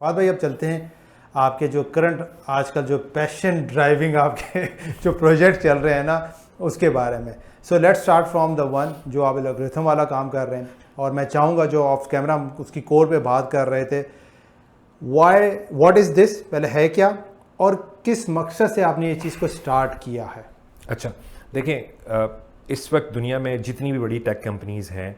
बाद भाई अब चलते हैं आपके जो करंट आजकल जो पैशन ड्राइविंग आपके जो प्रोजेक्ट चल रहे हैं ना उसके बारे में। So let's start from the one जो आप एल्गोरिथम वाला काम कर रहे हैं, और मैं चाहूँगा जो ऑफ कैमरा हम उसकी कोर पे बात कर रहे थे, वाई व्हाट इज़ दिस, पहले है क्या और किस मकसद से आपने ये चीज़ को स्टार्ट किया है। अच्छा देखें, इस वक्त दुनिया में जितनी भी बड़ी टेक कंपनीज़ हैं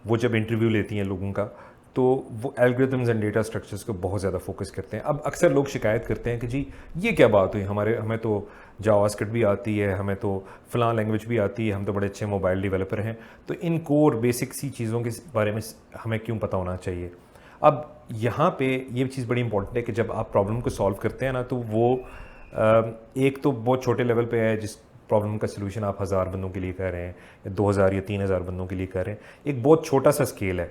वो जब इंटरव्यू लेती हैं लोगों का तो वो एल्गोरिथम्स एंड डेटा स्ट्रक्चर्स को बहुत ज़्यादा फोकस करते हैं। अब अक्सर लोग शिकायत करते हैं कि जी ये क्या बात हुई, हमें तो जावास्क्रिप्ट भी आती है, हमें तो फ़लाँ लैंग्वेज भी आती है, हम तो बड़े अच्छे मोबाइल डेवलपर हैं, तो इन कोर बेसिक सी चीज़ों के बारे में हमें क्यों पता होना चाहिए। अब यहाँ पे ये चीज़ बड़ी इंपॉर्टेंट है कि जब आप प्रॉब्लम को सॉल्व करते हैं ना तो वो एक तो बहुत छोटे लेवल पे है जिस प्रॉब्लम का सलूशन आप 1000 बंदों के लिए कर रहे हैं या 2000 या 3000 बंदों के लिए कर रहे हैं, एक बहुत छोटा सा स्केल है।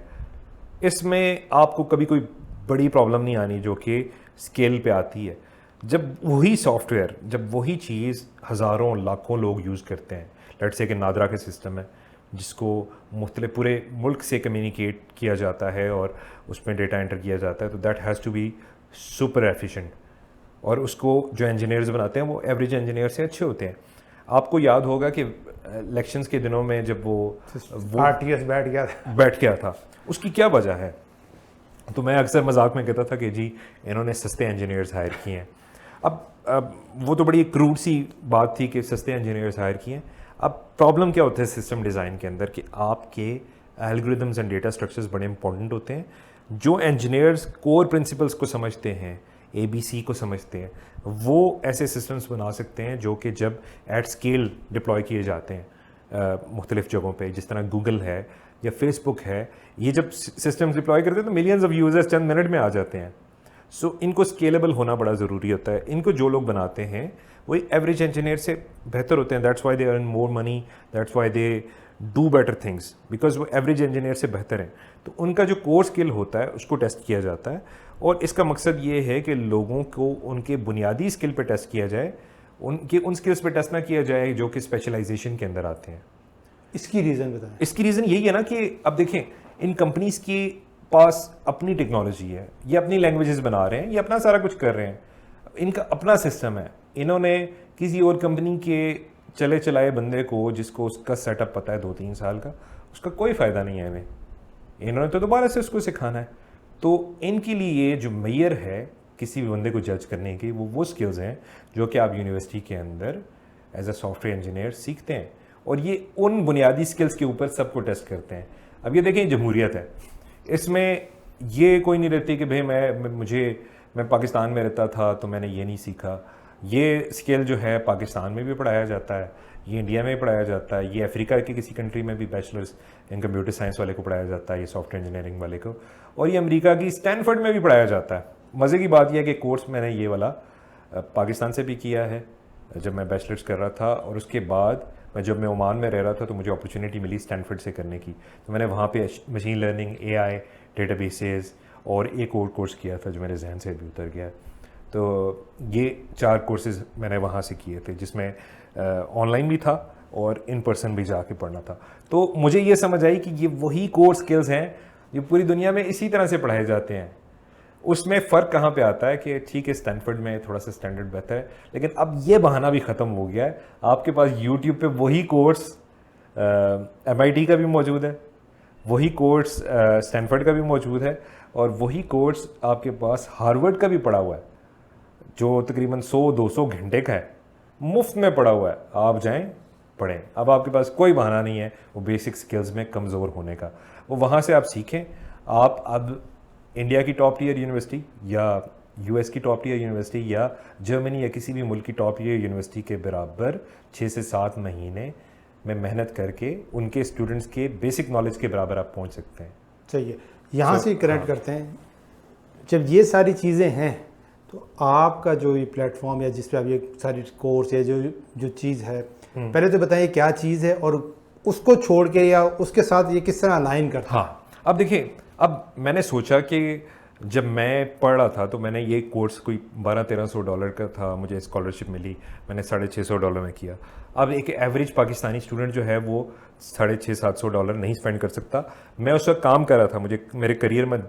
इसमें आपको कभी कोई बड़ी प्रॉब्लम नहीं आनी जो कि स्केल पे आती है। जब वही सॉफ्टवेयर, जब वही चीज़ हज़ारों लाखों लोग यूज़ करते हैं, लेट्स से कि नादरा के सिस्टम है जिसको मुख्तलिफ पूरे मुल्क से कम्युनिकेट किया जाता है और उसमें डेटा एंटर किया जाता है, तो that has to be super efficient. और उसको जो इंजीनियर्स बनाते हैं वो एवरेज इंजीनियर से अच्छे होते हैं। आपको याद होगा कि इलेक्शंस के दिनों में जब वो RTS बैठ गया था, उसकी क्या वजह है। तो मैं अक्सर मजाक में कहता था कि जी इन्होंने सस्ते इंजीनियर्स हायर किए हैं। अब वो तो बड़ी क्रूड सी बात थी कि सस्ते इंजीनियर्स हायर किए हैं। अब प्रॉब्लम क्या होता है सिस्टम डिज़ाइन के अंदर कि आपके एल्गोरिथम्स एंड डेटा स्ट्रक्चर्स बड़े इंपॉर्टेंट होते हैं। जो इंजीनियर्स कोर प्रिंसिपल्स को समझते हैं, ABC को समझते हैं, वो ऐसे सिस्टम्स बना सकते हैं जो कि जब एट स्केल डिप्लॉय किए जाते हैं मुख्तलिफ जगहों पे, जिस तरह गूगल है या फेसबुक है, ये जब सिस्टम्स डिप्लॉय करते हैं तो millions of users Chand minute में आ जाते हैं। सो इनको स्केलेबल होना बड़ा ज़रूरी होता है। इनको जो लोग बनाते हैं वो एवरेज इंजीनियर से बेहतर होते हैं। That's why they earn more money, that's why they do better things, because वो एवरेज इंजीनियर से बेहतर हैं। तो उनका जो कोर स्किल होता है उसको टेस्ट किया जाता है, और इसका मकसद ये है कि लोगों को उनके बुनियादी स्किल पे टेस्ट किया जाए, उन स्किल्स पे टेस्ट ना किया जाए जो कि स्पेशलाइजेशन के अंदर आते हैं। इसकी रीज़न बताएं। इसकी रीज़न यही है ना कि अब देखें, इन कंपनीज के पास अपनी टेक्नोलॉजी है, ये अपनी लैंग्वेजेस बना रहे हैं, ये अपना सारा कुछ कर रहे हैं, इनका अपना सिस्टम है। इन्होंने किसी और कंपनी के चले चलाए बंदे को, जिसको उसका सेटअप पता है 2-3 साल का, उसका कोई फ़ायदा नहीं है हमें। इन्होंने तो दोबारा से उसको सिखाना है। तो इनके लिए जो मेयर है किसी भी बंदे को जज करने की, वो स्किल्स हैं जो कि आप यूनिवर्सिटी के अंदर एज अ सॉफ्टवेयर इंजीनियर सीखते हैं, और ये उन बुनियादी स्किल्स के ऊपर सबको टेस्ट करते हैं। अब ये देखें, जमहूरियत है, इसमें ये कोई नहीं रहती कि भाई मैं पाकिस्तान में रहता था तो मैंने ये नहीं सीखा। ये स्किल जो है पाकिस्तान में भी पढ़ाया जाता है, ये इंडिया में भी पढ़ाया जाता है, ये अफ्रीका के किसी कंट्री में भी बैचलर्स इन कंप्यूटर साइंस वाले को पढ़ाया जाता है, ये सॉफ्टवेयर इंजीनियरिंग वाले को, और ये अमेरिका की स्टैनफोर्ड में भी पढ़ाया जाता है। मज़े की बात यह है कि कोर्स मैंने ये वाला पाकिस्तान से भी किया है जब मैं बैचलर्स कर रहा था, और उसके बाद जब मैं ओमान में रह रहा था तो मुझे अपॉर्चुनिटी मिली स्टैनफोर्ड से करने की, तो मैंने वहाँ पे मशीन लर्निंग, AI, डेटाबेसेस और एक और कोर्स किया था जो मेरे जहन से भी उतर गया। तो ये 4 कोर्सेज मैंने वहाँ से किए थे, जिसमें ऑनलाइन भी था और इन पर्सन भी जाके पढ़ना था। तो मुझे ये समझ आई कि ये वही कोर स्किल्स हैं जो पूरी दुनिया में इसी तरह से पढ़ाए जाते हैं। उसमें फ़र्क कहाँ पे आता है कि ठीक है स्टैनफोर्ड में थोड़ा सा स्टैंडर्ड बेहतर है, लेकिन अब ये बहाना भी ख़त्म हो गया है। आपके पास यूट्यूब पे वही कोर्स MIT का भी मौजूद है, वही कोर्स स्टैनफोर्ड का भी मौजूद है, और वही कोर्स आपके पास हार्वर्ड का भी पड़ा हुआ है जो तकरीबन 100-200 घंटे का है, मुफ्त में पड़ा हुआ है। आप जाएं पढ़ें। अब आपके पास कोई बहाना नहीं है वो बेसिक स्किल्स में कमज़ोर होने का, वो वहाँ से आप सीखें। आप अब इंडिया की टॉप टियर यूनिवर्सिटी या US की टॉप टियर यूनिवर्सिटी या जर्मनी या किसी भी मुल्क की टॉप टियर यूनिवर्सिटी के बराबर 6 से 7 महीने में मेहनत करके उनके स्टूडेंट्स के बेसिक नॉलेज के बराबर आप पहुंच सकते हैं। चाहिए यहाँ से कनेक्ट करते हैं। जब ये सारी चीज़ें हैं तो आपका जो ये प्लेटफॉर्म या जिस पे आप ये सारी कोर्स या जो चीज़ है, पहले तो बताइए क्या चीज़ है और उसको छोड़ के या उसके साथ ये किस तरह अलाइन करता है। हाँ, अब देखिए, अब मैंने सोचा कि जब मैं पढ़ रहा था तो मैंने ये कोर्स कोई $1200-1300 का था, मुझे स्कॉलरशिप मिली, मैंने $650 में किया। अब एक एवरेज पाकिस्तानी स्टूडेंट जो है वो $600-700 नहीं स्पेंड कर सकता। मैं उस वक्त काम कर रहा था, मुझे मेरे करियर में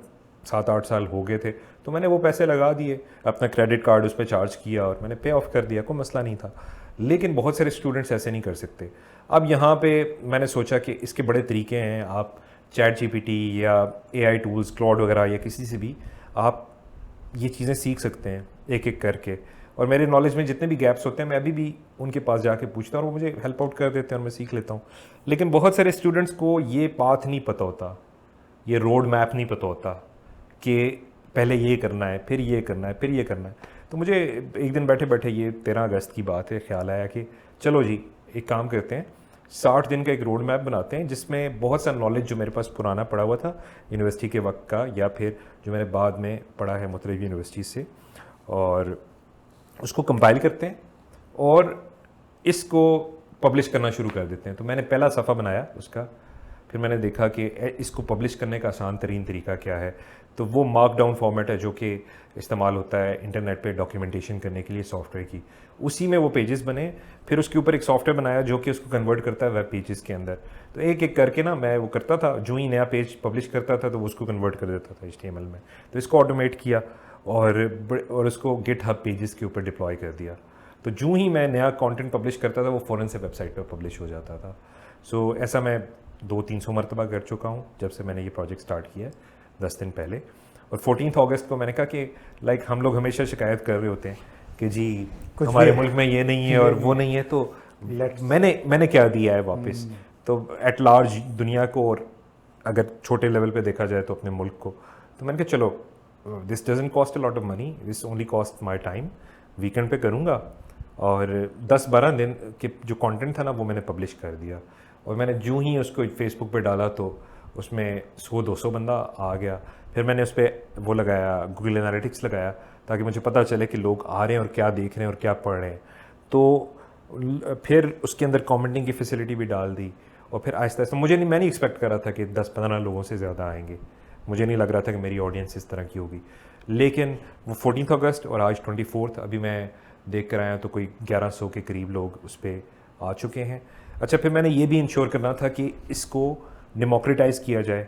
7-8 साल हो गए थे, तो मैंने वो पैसे लगा दिए, अपना क्रेडिट कार्ड उस पर चार्ज किया और मैंने पे ऑफ कर दिया, कोई मसला नहीं था। लेकिन बहुत सारे स्टूडेंट्स ऐसे नहीं कर सकते। अब यहाँ पे मैंने सोचा कि इसके बड़े तरीके हैं, आप चैट जीपीटी या एआई टूल्स, क्लाउड वगैरह या किसी से भी आप ये चीज़ें सीख सकते हैं एक एक करके। और मेरे नॉलेज में जितने भी गैप्स होते हैं मैं अभी भी उनके पास जाके पूछता हूँ और वो मुझे हेल्प आउट कर देते हैं और मैं सीख लेता हूँ। लेकिन बहुत सारे स्टूडेंट्स को ये पाथ नहीं पता होता, ये रोड मैप नहीं पता होता कि पहले ये करना है, फिर ये करना है, फिर ये करना है। तो मुझे एक दिन बैठे बैठे, ये 13 अगस्त की बात है, ख्याल आया कि चलो जी एक काम करते हैं, 60 दिन का एक रोड मैप बनाते हैं जिसमें बहुत सा नॉलेज जो मेरे पास पुराना पड़ा हुआ था यूनिवर्सिटी के वक्त का, या फिर जो मैंने बाद में पढ़ा है मुख्तलिफ यूनिवर्सिटी से, और उसको कंपाइल करते हैं और इसको पब्लिश करना शुरू कर देते हैं। तो मैंने पहला सफ़ा बनाया उसका, फिर मैंने देखा कि इसको पब्लिश करने का आसान तरीन तरीका क्या है। तो वो मार्कडाउन फॉर्मेट है जो कि इस्तेमाल होता है इंटरनेट पे डॉक्यूमेंटेशन करने के लिए सॉफ्टवेयर की, उसी में वो पेजेस बने। फिर उसके ऊपर एक सॉफ्टवेयर बनाया जो कि उसको कन्वर्ट करता है वेब पेजेस के अंदर। तो एक एक करके ना मैं वो करता था, जो ही नया पेज पब्लिश करता था तो वो उसको कन्वर्ट कर देता था HTML में। तो इसको ऑटोमेट किया और उसको गिटहब पेजेस के ऊपर डिप्लॉय कर दिया। तो जो ही मैं नया कंटेंट पब्लिश करता था वो फ़ौरन से वेबसाइट पर पब्लिश हो जाता था। सो ऐसा मैं 200-300 मरतबा कर चुका हूँ जब से मैंने ये प्रोजेक्ट स्टार्ट किया है 10 दिन पहले। और 14 अगस्त को मैंने कहा कि लाइक हम लोग हमेशा शिकायत कर रहे होते हैं कि जी हमारे मुल्क में ये नहीं है और वो नहीं है, तो मैंने क्या दिया है वापस। तो एट लार्ज दुनिया को, और अगर छोटे लेवल पे देखा जाए तो अपने मुल्क को, तो मैंने कहा चलो this doesn't cost a lot of money, this only cost my time, weekend पे करूँगा। और 10-12 दिन के जो कंटेंट था ना वो मैंने पब्लिश कर दिया। और मैंने जो ही उसको फेसबुक पे डाला तो उसमें 100-200 बंदा आ गया। फिर मैंने उस पर वो लगाया, गूगल एनालिटिक्स लगाया, ताकि मुझे पता चले कि लोग आ रहे हैं और क्या देख रहे हैं और क्या पढ़ रहे हैं। तो फिर उसके अंदर कमेंटिंग की फैसिलिटी भी डाल दी। और फिर आहिस्ता आहिस्ता मैं नहीं एक्सपेक्ट कर रहा था कि 10-15 लोगों से ज़्यादा आएंगे, मुझे नहीं लग रहा था कि मेरी ऑडियंस इस तरह की होगी। लेकिन वो 14 अगस्त और आज 24, अभी मैं देख कर आया तो कोई 1100 के करीब लोग उस पर आ चुके हैं। अच्छा, फिर मैंने ये भी इंश्योर करना था कि इसको डेमोक्रेटाइज़ किया जाए।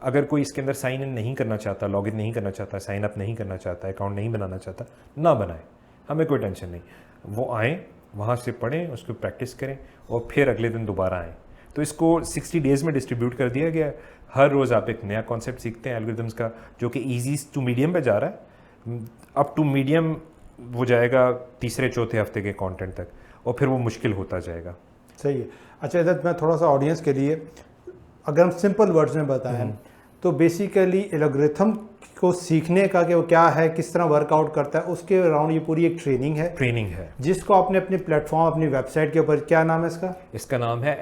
अगर कोई इसके अंदर साइन इन नहीं करना चाहता, लॉग इन नहीं करना चाहता, साइन अप नहीं करना चाहता, अकाउंट नहीं बनाना चाहता, ना बनाए, हमें कोई टेंशन नहीं। वो आएँ, वहाँ से पढ़ें, उसको प्रैक्टिस करें और फिर अगले दिन दोबारा आएँ। तो इसको 60 डेज़ में डिस्ट्रीब्यूट कर दिया गया है। हर रोज़ आप एक नया कॉन्सेप्ट सीखते हैं एल्गोरिथम्स का, जो कि ईजी टू मीडियम पे जा रहा है। अप टू मीडियम वो जाएगा 3-4 हफ्ते के कंटेंट तक, और फिर वो मुश्किल होता जाएगा। सही है। अच्छा इधर मैं थोड़ा सा ऑडियंस के लिए, अगर हम सिंपल वर्ड्स में बताएं तो बेसिकली एल्गोरिथम को सीखने का कि वो क्या है, किस तरह वर्कआउट करता है, उसके अराउंड ये पूरी एक ट्रेनिंग है जिसको आपने अपने प्लेटफॉर्म, अपनी वेबसाइट के ऊपर, क्या नाम है इसका नाम है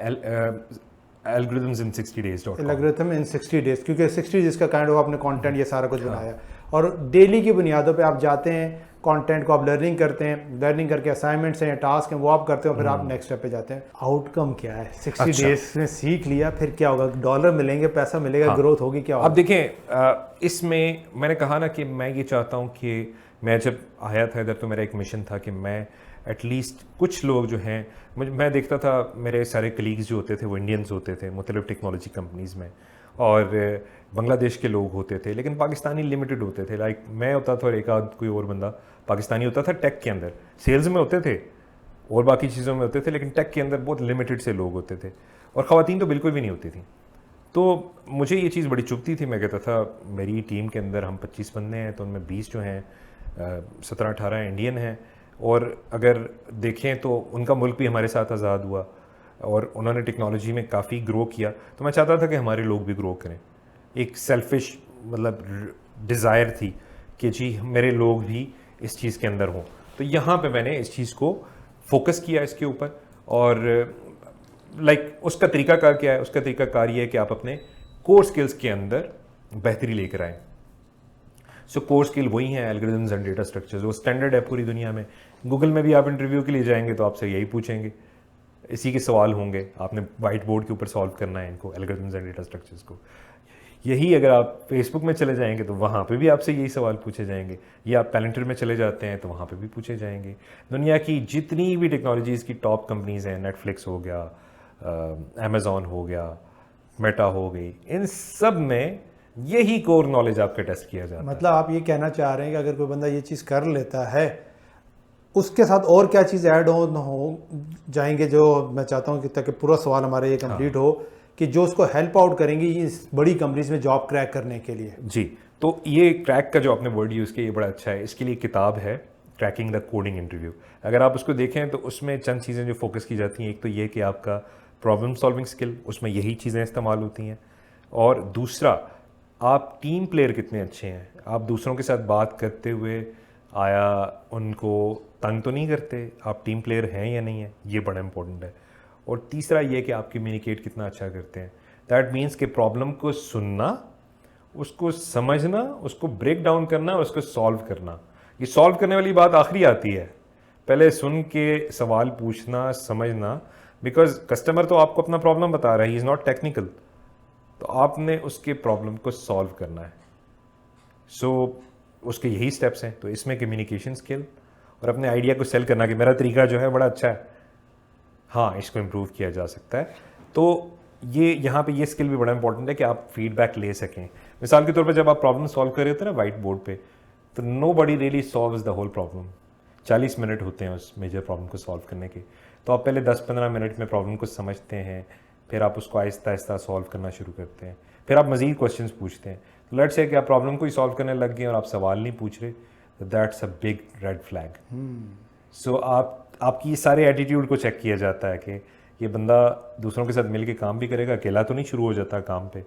एल्गोरिथम्स इन 60 डेज। एल्गोरिथम इन 60 डेज, क्योंकि 60 डेज का काइंड ऑफ आपने कंटेंट ये सारा कुछ बनाया, और डेली की बुनियादों पे आप जाते हैं, कंटेंट को आप लर्निंग करते हैं, लर्निंग करके असाइनमेंट्स हैं या टास्क हैं वो आप करते हो, फिर आप नेक्स्ट स्टेप पे जाते हैं। आउटकम क्या है? 60 डेज में सीख लिया, फिर क्या होगा? डॉलर मिलेंगे, पैसा मिलेगा, ग्रोथ होगी, क्या होगा? अब देखें, इसमें मैंने कहा ना कि मैं ये चाहता हूँ कि मैं जब आया था इधर तो मेरा एक मिशन था कि मैं एटलीस्ट कुछ लोग जो हैं, मैं देखता था मेरे सारे कलीग्स जो होते थे वो इंडियंस होते थे मुख्तलिफ टेक्नोलॉजी कंपनीज़ में, और बांग्लादेश के लोग होते थे, लेकिन पाकिस्तानी लिमिटेड होते थे। लाइक मैं होता था और एक आध कोई और बंदा पाकिस्तानी होता था। टेक के अंदर सेल्स में होते थे और बाकी चीज़ों में होते थे, लेकिन टेक के अंदर बहुत लिमिटेड से लोग होते थे, और ख़वातीन तो बिल्कुल भी नहीं होती थी। तो मुझे ये चीज़ बड़ी चुभती थी। मैं कहता था मेरी टीम के अंदर हम 25 बंदे हैं, तो उनमें 20 जो हैं 17-18 इंडियन हैं, और अगर देखें तो उनका मुल्क भी हमारे साथ आज़ाद हुआ और उन्होंने टेक्नोलॉजी में काफ़ी ग्रो किया। तो मैं चाहता था कि हमारे लोग भी ग्रो करें। एक सेल्फिश मतलब डिज़ायर थी कि जी मेरे लोग भी इस चीज़ के अंदर हों। तो यहाँ पे मैंने इस चीज़ को फोकस किया इसके ऊपर। और लाइक उसका तरीकाकार क्या है? उसका तरीकाकार ये है कि आप अपने कोर स्किल्स के अंदर बेहतरी लेकर आएँ। सो कोर स्किल वही हैं एल्गोरिथम्स एंड डेटा स्ट्रक्चर्स, वो स्टैंडर्ड है पूरी दुनिया में। गूगल में भी आप इंटरव्यू के लिए जाएंगे तो आपसे यही पूछेंगे, इसी के सवाल होंगे, आपने वाइट बोर्ड के ऊपर सॉल्व करना है इनको, एल्गोरिथम्स एंड डेटा स्ट्रक्चर्स को। यही अगर आप फेसबुक में चले जाएंगे तो वहाँ पे भी आपसे यही सवाल पूछे जाएंगे, या आप पैलेंटर में चले जाते हैं तो वहाँ पे भी पूछे जाएंगे। दुनिया की जितनी भी टेक्नोलॉजीज़ की टॉप कंपनीज़ हैं, नेटफ्लिक्स हो गया, अमेज़ॉन हो गया, मेटा हो गई, इन सब में यही कोर नॉलेज आपका टेस्ट किया जाता है। मतलब आप ये कहना चाह रहे हैं कि अगर कोई बंदा ये चीज़ कर लेता है, उसके साथ और क्या चीज़ ऐड ऑन हो जाएंगे, जो मैं चाहता हूँ कि ताकि पूरा सवाल हमारा ये कंप्लीट हो, कि जो उसको हेल्प आउट करेंगी इस बड़ी कंपनीज में जॉब क्रैक करने के लिए। जी, तो ये क्रैक का जो आपने वर्ड यूज़ किया ये बड़ा अच्छा है। इसके लिए किताब है क्रैकिंग द कोडिंग इंटरव्यू। अगर आप उसको देखें तो उसमें चंद चीज़ें जो फोकस की जाती हैं, एक तो ये कि आपका प्रॉब्लम सॉल्विंग स्किल, उसमें यही चीज़ें इस्तेमाल होती हैं, और दूसरा आप टीम प्लेयर कितने अच्छे हैं, आप दूसरों के साथ बात करते हुए आया उनको तंग तो नहीं करते, आप टीम प्लेयर हैं या नहीं है, ये बड़ा इंपॉर्टेंट है। और तीसरा ये कि आप कम्युनिकेट कितना अच्छा करते हैं। दैट मीन्स कि प्रॉब्लम को सुनना, उसको समझना, उसको ब्रेक डाउन करना और उसको सॉल्व करना। ये सॉल्व करने वाली बात आखिरी आती है, पहले सुन के सवाल पूछना, समझना, बिकॉज कस्टमर तो आपको अपना प्रॉब्लम बता रहा है, ही इज़ नॉट टेक्निकल, तो आपने उसके प्रॉब्लम को सॉल्व करना है। सो उसके यही स्टेप्स हैं। तो इसमें कम्युनिकेशन स्किल और अपने आइडिया को सेल करना कि मेरा तरीका जो है बड़ा अच्छा है, हाँ इसको इम्प्रूव किया जा सकता है। तो ये यहाँ पे ये स्किल भी बड़ा इंपॉर्टेंट है कि आप फीडबैक ले सकें। मिसाल के तौर पे जब आप प्रॉब्लम सॉल्व कर रहे होते हैं ना वाइट बोर्ड पे, तो nobody really solves the whole problem. 40 minute होते हैं उस मेजर प्रॉब्लम को सॉल्व करने के। तो आप पहले 10-15 मिनट में प्रॉब्लम को समझते हैं, फिर आप उसको आहिस्ता आहिस्ता सॉल्व करना शुरू करते हैं, फिर आप मज़ीद क्वेश्चंस पूछते हैं। तो लेट्स से कि आप प्रॉब्लम को ही सॉल्व करने लग गए और आप सवाल नहीं पूछ रहे, तो that's a big red flag. So आपकी ये सारे एटीट्यूड को चेक किया जाता है कि ये बंदा दूसरों के साथ मिल के काम भी करेगा, अकेला तो नहीं शुरू हो जाता काम पे,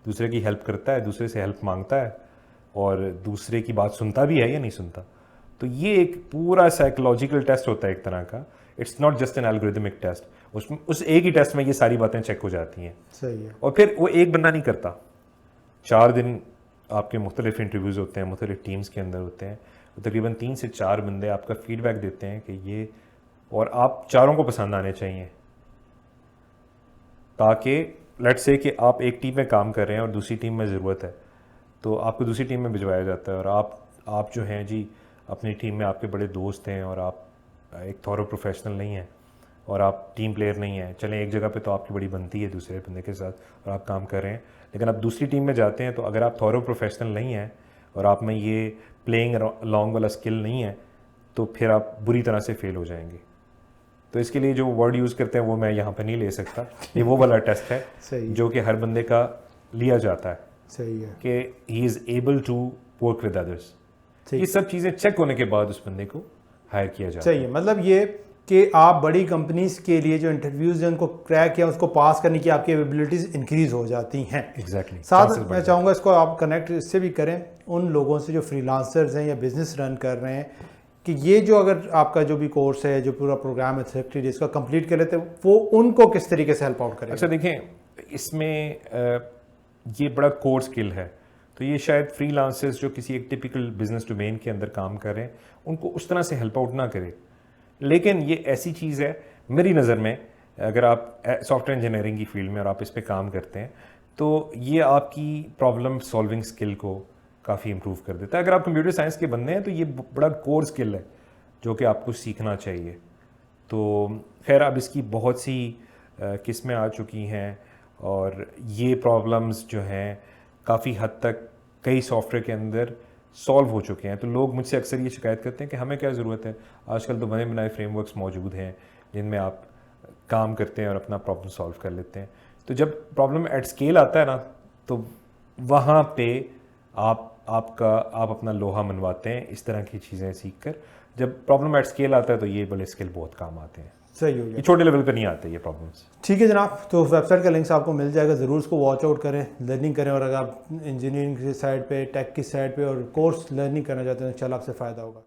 दूसरे की हेल्प करता है, दूसरे से हेल्प मांगता है और दूसरे की बात सुनता भी है या नहीं सुनता। तो ये एक पूरा साइकोलॉजिकल टेस्ट होता है एक तरह का। It's not just an algorithmic test. उसमें उस एक ही टेस्ट में ये सारी बातें चेक हो जाती हैं। सही है। और फिर वो एक बंदा नहीं करता, 4 दिन आपके मुख्तलिफ इंटरव्यूज़ होते हैं, मुख्तलिफ टीम्स के अंदर होते हैं, तकरीबन 3 से 4 बंदे आपका फीडबैक देते हैं कि ये, और आप चारों को पसंद आने चाहिए, ताकि लेट्स से कि आप एक टीम में काम कर रहे हैं और दूसरी टीम में ज़रूरत है, तो आपको दूसरी टीम में भिजवाया जाता है। और आप जो हैं जी अपनी टीम में आपके बड़े दोस्त हैं और आप एक थॉरो प्रोफेशनल नहीं हैं और आप टीम प्लेयर नहीं हैं। चलें एक जगह पे तो आपकी बड़ी बनती है दूसरे बंदे के साथ और आप काम कर रहे हैं, लेकिन आप दूसरी टीम में जाते हैं तो अगर आप थॉरो प्रोफेशनल नहीं हैं और आप में ये प्लेइंग अलॉन्ग वाला स्किल नहीं है, तो फिर आप बुरी तरह से फेल हो जाएंगे। तो इसके लिए जो वर्ड यूज़ करते हैं वो मैं यहाँ पे नहीं ले सकता। ये वो वाला टेस्ट है सही जो कि हर बंदे का लिया जाता है, सही है कि he is able to work with others. ये सब चीज़ें चेक होने के बाद उस बंदे को हायर किया जाता है। सही है। मतलब ये कि आप बड़ी कंपनीज के लिए जो इंटरव्यूज हैं उनको क्रैक या उसको पास करने की आपकी एबिलिटीज इंक्रीज हो जाती हैं। एग्जैक्टली। साथ मैं चाहूँगा इसको आप कनेक्ट इससे भी करें उन लोगों से जो फ्रीलांसर्स हैं या बिजनेस रन कर रहे हैं, कि ये जो अगर आपका जो भी कोर्स है, जो पूरा प्रोग्राम है 30 डेज का कंप्लीट कर लेते हैं, वो उनको किस तरीके से हेल्प आउट करें? अच्छा देखें, इसमें ये बड़ा कोर स्किल है, तो ये शायद फ्रीलांसर्स जो किसी एक टिपिकल बिजनेस डोमेन के अंदर काम कर रहे हैं उनको उस तरह से हेल्प आउट ना करे। लेकिन ये ऐसी चीज़ है मेरी नज़र में, अगर आप सॉफ्टवेयर इंजीनियरिंग की फील्ड में और आप इस पर काम करते हैं तो ये आपकी प्रॉब्लम सॉल्विंग स्किल को काफ़ी इम्प्रूव कर देता है। अगर आप कंप्यूटर साइंस के बंदे हैं तो ये बड़ा कोर स्किल है जो कि आपको सीखना चाहिए। तो खैर अब इसकी बहुत सी किस्में आ चुकी हैं और ये प्रॉब्लम्स जो हैं काफ़ी हद तक कई सॉफ्टवेयर के अंदर सॉल्व हो चुके हैं। तो लोग मुझसे अक्सर ये शिकायत करते हैं कि हमें क्या ज़रूरत है, आजकल तो बने बनाए फ्रेमवर्क्स मौजूद हैं जिनमें आप काम करते हैं और अपना प्रॉब्लम सॉल्व कर लेते हैं। तो जब प्रॉब्लम एट स्केल आता है ना, तो वहाँ पे आप अपना लोहा मनवाते हैं इस तरह की चीज़ें सीख कर। जब प्रॉब्लम एट स्केल आता है तो ये बड़े स्किल बहुत काम आते हैं। सही हो गया। ये छोटे लेवल पे नहीं आते ये प्रॉब्लम्स। ठीक है जनाब, तो वेबसाइट का लिंक्स आपको मिल जाएगा, ज़रूर उसको वॉच आउट करें, लर्निंग करें। और अगर आप इंजीनियरिंग की साइड पे, टेक की साइड पे और कोर्स लर्निंग करना चाहते हैं तो इंशाल्लाह आपसे फ़ायदा होगा।